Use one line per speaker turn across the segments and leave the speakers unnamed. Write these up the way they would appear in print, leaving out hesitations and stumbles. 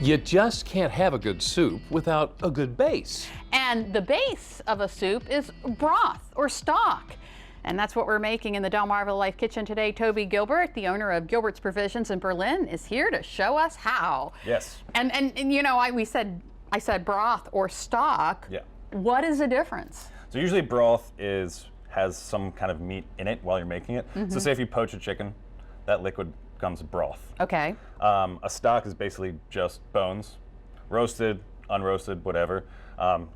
You just can't have a good soup without a good base.
And the base of a soup is broth or stock. And that's what we're making in the DelmarvaLife Kitchen today. Toby Gilbert, the owner of Gilbert's Provisions in Berlin, is here to show us how.
Yes.
And you know, I said broth or stock.
Yeah.
What is the difference?
So usually broth has some kind of meat in it while you're making it. So say if you poach a chicken, that liquid becomes broth.
Okay.
A stock is basically just bones, roasted, unroasted, whatever.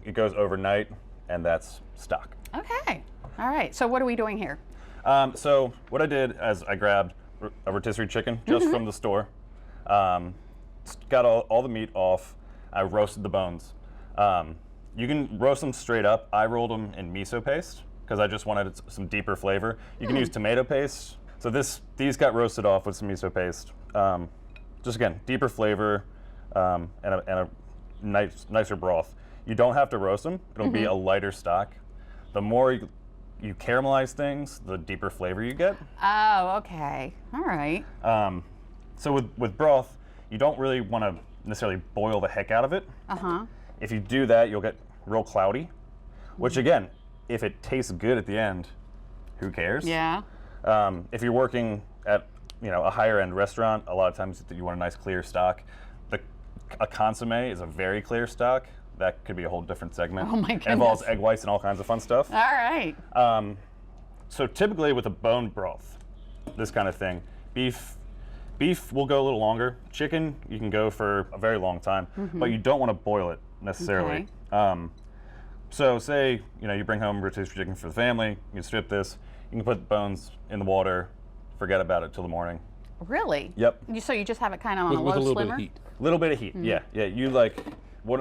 It goes overnight, and that's stock.
Okay. All right. So what are we doing here?
So what I did is I grabbed a rotisserie chicken just from the store, got all the meat off. I roasted the bones. You can roast them straight up. I rolled them in miso paste because I just wanted some deeper flavor. You can use tomato paste. So these got roasted off with some miso paste. Just again, deeper flavor and a nicer broth. You don't have to roast them. It'll be a lighter stock. The more you caramelize things, the deeper flavor you get.
Oh, okay. All right.
So with broth, you don't really want to necessarily boil the heck out of it. If you do that, you'll get real cloudy, which again, if it tastes good at the end, who cares?
Yeah.
If you're working at a higher end restaurant, a lot of times you want a nice clear stock. A consommé is a very clear stock. That could be a whole different segment.
Oh my goodness.
It involves egg whites and all kinds of fun stuff.
All right.
So typically with a bone broth, this kind of thing, beef will go a little longer. Chicken, you can go for a very long time, but you don't want to boil it necessarily.
Okay.
So say you bring home rotisserie chicken for the family, you can strip this, you can put the bones in the water, forget about it till the morning.
Really?
Yep.
So you just have it kind of on
With
a
a
low
little
slimmer?
bit of heat.
Little bit of heat, yeah. You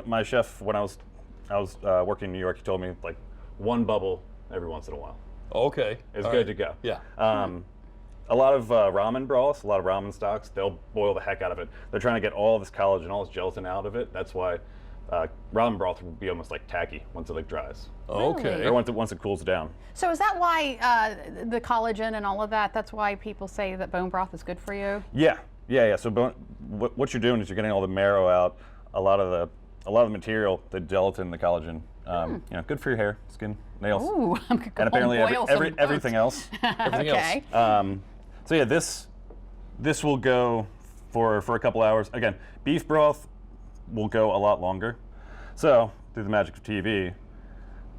my chef when I was working in New York, he told me like one bubble every once in a while.
Okay.
It's good to go.
Yeah.
A lot of ramen broths, a lot of ramen stocks, they'll boil the heck out of it. They're trying to get all this collagen, all this gelatin out of it. That's why ramen broth will be almost like tacky once it dries.
Okay.
Or once it cools down.
So is that why the collagen and all of that, that's why people say that bone broth is good for you?
Yeah. So what you're doing is you're getting all the marrow out, a lot of the material, the gelatin, the collagen. Good for your hair, skin, nails.
Ooh, I'm gonna go
And apparently
boil some
everything else.
Everything
Okay.
else.
So yeah, this will go for a couple hours. Again, beef broth will go a lot longer. So through the magic of TV,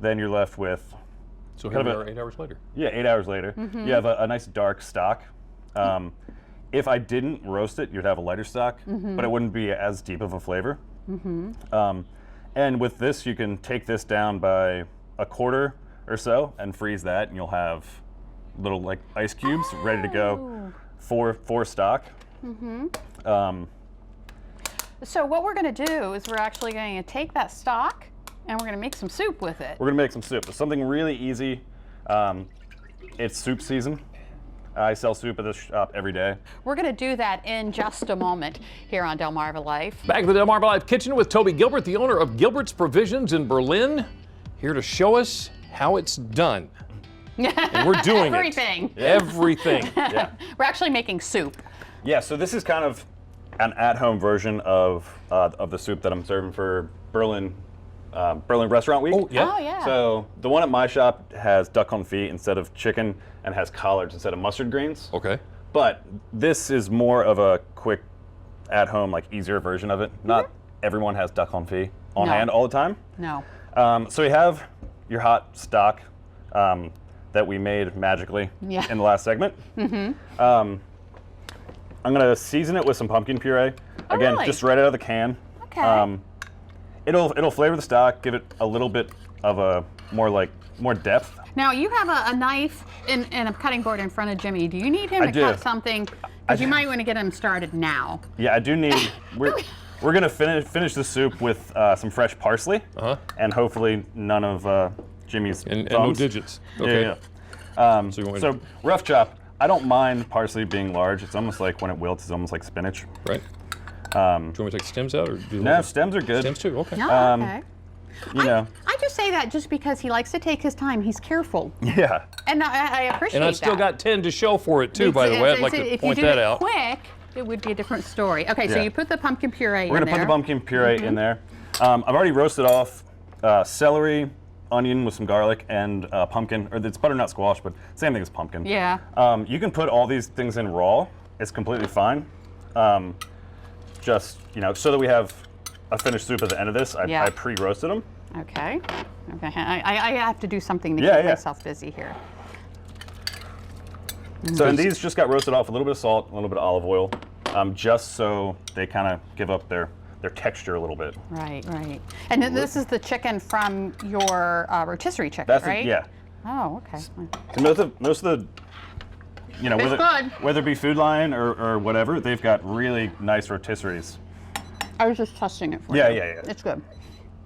then you're left with
So here we are 8 hours later.
8 hours later. You have a nice dark stock. If I didn't roast it, you'd have a lighter stock, but it wouldn't be as deep of a flavor. And with this, you can take this down by a quarter or so and freeze that, and you'll have little like ice cubes ready to go for stock.
So what we're going to do is we're actually going to take that stock and we're going to make some soup with it.
We're gonna make some soup. It's something really easy. It's soup season. I sell soup at this shop every day.
We're going to do that in just a moment here on DelmarvaLife.
Back at the DelmarvaLife Kitchen with Toby Gilbert, the owner of Gilbert's Provisions in Berlin, here to show us how it's done. And we're doing
Everything.
it. Everything.
Yeah.
We're actually making soup.
Yeah. So this is kind of an at-home version of the soup that I'm serving for Berlin Restaurant Week.
Oh, yeah.
Oh, yeah.
So the one at my shop has duck confit instead of chicken and has collards instead of mustard greens.
Okay.
But this is more of a quick, at-home, like easier version of it. Not everyone has duck confit on hand all the time.
No.
So we have your hot stock that we made magically in the last segment. I'm gonna season it with some pumpkin puree. Again,
really?
just right out of the can.
Okay.
It'll flavor the stock, give it a little bit of a more depth.
Now you have a knife and a cutting board in front of Jimmy. Do you need him to cut something? Because you might want to get him started now.
Yeah, I do need. We're gonna finish the soup with some fresh parsley, and hopefully none of Jimmy's
And no
thumbs.
digits. Okay.
Yeah.
So you want me
So rough chop. I don't mind parsley being large. It's almost like when it wilts, it's almost like spinach.
Right. Do you want me to take the stems out? Or do
No, stems are good.
Stems too? Okay.
No, okay.
I
just say that just because he likes to take his time. He's careful.
Yeah.
And I appreciate that.
And I've still got 10 to show for it too, by the way. I'd like to point that out.
If you do it quick, it would be a different story. Okay, so
Yeah.
you put the pumpkin puree in there.
We're gonna put the pumpkin puree in there. I've already roasted off celery, onion with some garlic, and pumpkin, or it's butternut squash, but same thing as pumpkin.
Yeah.
You can put all these things in raw. It's completely fine. Just, so that we have a finished soup at the end of this, I pre-roasted them.
Okay. Okay. I have to do something to
Yeah,
keep
yeah.
myself busy here.
So, and these just got roasted off, a little bit of salt, a little bit of olive oil, just so they kind of give up their texture a little bit.
Right, right. And then this is the chicken from your rotisserie chicken,
That's
right?
yeah.
Oh, okay.
So most of the,
good.
whether it be Food Lion or whatever, they've got really nice rotisseries.
I was just testing it for
Yeah,
you.
yeah, yeah.
It's good.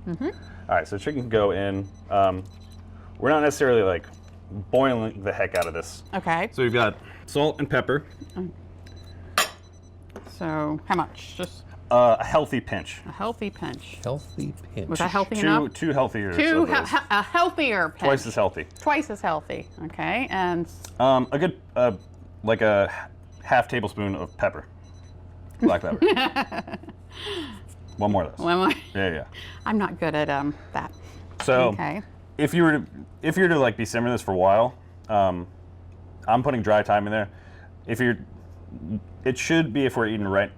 All right, so chicken can go in. We're not necessarily like boiling the heck out of this.
Okay.
So we've got salt and pepper.
So how much? Just
A healthy pinch.
a healthy pinch.
Healthy pinch.
Was that healthy enough?
Two healthier.
A healthier pinch.
Twice as healthy.
Twice as healthy. Okay. And
A good, like a half tablespoon of pepper. Black pepper. One more of those.
one more.
Yeah, yeah.
I'm not good at that.
So
Okay.
if you were to like be simmering this for a while, I'm putting dry thyme in there. It should be, if we're eating right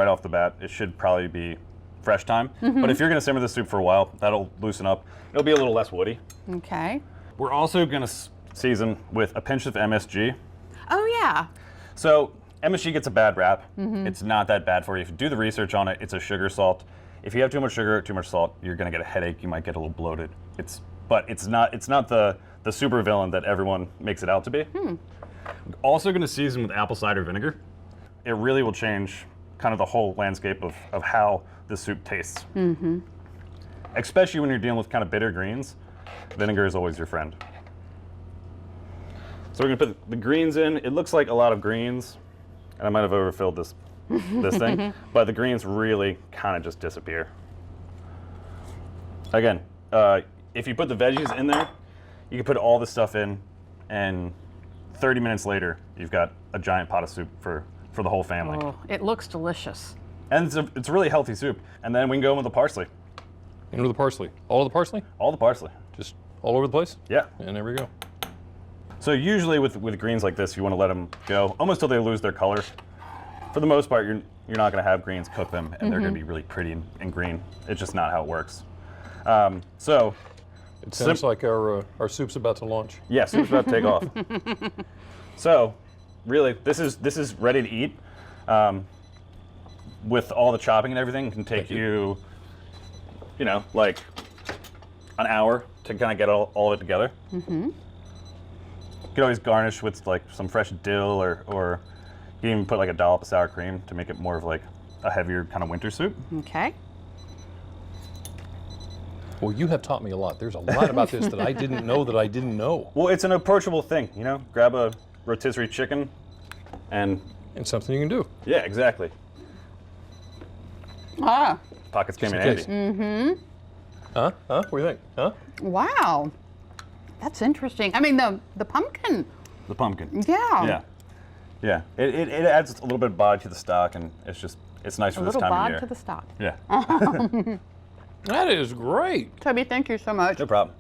off the bat, it should probably be fresh thyme. But if you're gonna simmer the soup for a while, that'll loosen up. It'll be a little less woody.
Okay.
We're also gonna season with a pinch of MSG.
Oh yeah.
So MSG gets a bad rap. It's not that bad for you. If you do the research on it, it's a sugar salt. If you have too much sugar, too much salt, you're gonna get a headache. You might get a little bloated. But it's not the super villain that everyone makes it out to be. We're also gonna season with apple cider vinegar. It really will change kind of the whole landscape of how the soup tastes. Especially when you're dealing with kind of bitter greens, vinegar is always your friend. So we're gonna put the greens in. It looks like a lot of greens, and I might have overfilled this thing, but the greens really kind of just disappear. Again, if you put the veggies in there, you can put all this stuff in, and 30 minutes later, you've got a giant pot of soup for the whole family.
Oh, it looks delicious.
And it's a really healthy soup. And then we can go in with the parsley.
Into the parsley. All of the parsley?
All the parsley.
Just all over the place?
Yeah.
And there we go.
So usually with greens like this, you want to let them go almost till they lose their color. For the most part, you're not going to have greens cook them, and they're going to be really pretty and green. It's just not how it works. So
It sounds like our soup's about to launch.
yeah, soup's about to take off. So really, this is ready to eat. With all the chopping and everything, it can take you like an hour to kind of get all of it together. You can always garnish with like some fresh dill, or you can even put like a dollop of sour cream to make it more of like a heavier kind of winter soup.
Okay.
Well, you have taught me a lot. There's a lot about this that I didn't know that I didn't know.
Well, it's an approachable thing, grab a rotisserie chicken and
And something you can do.
yeah, exactly.
Ah.
Pockets came in
Just
handy.
in Huh? What do you think? Huh?
Wow. That's interesting. I mean, the pumpkin.
The pumpkin.
Yeah.
Yeah. It adds a little bit of body to the stock, and it's nice
A
for this
little
time of
bod
year.
to the stock.
Yeah.
That is great.
Toby, thank you so much.
No problem.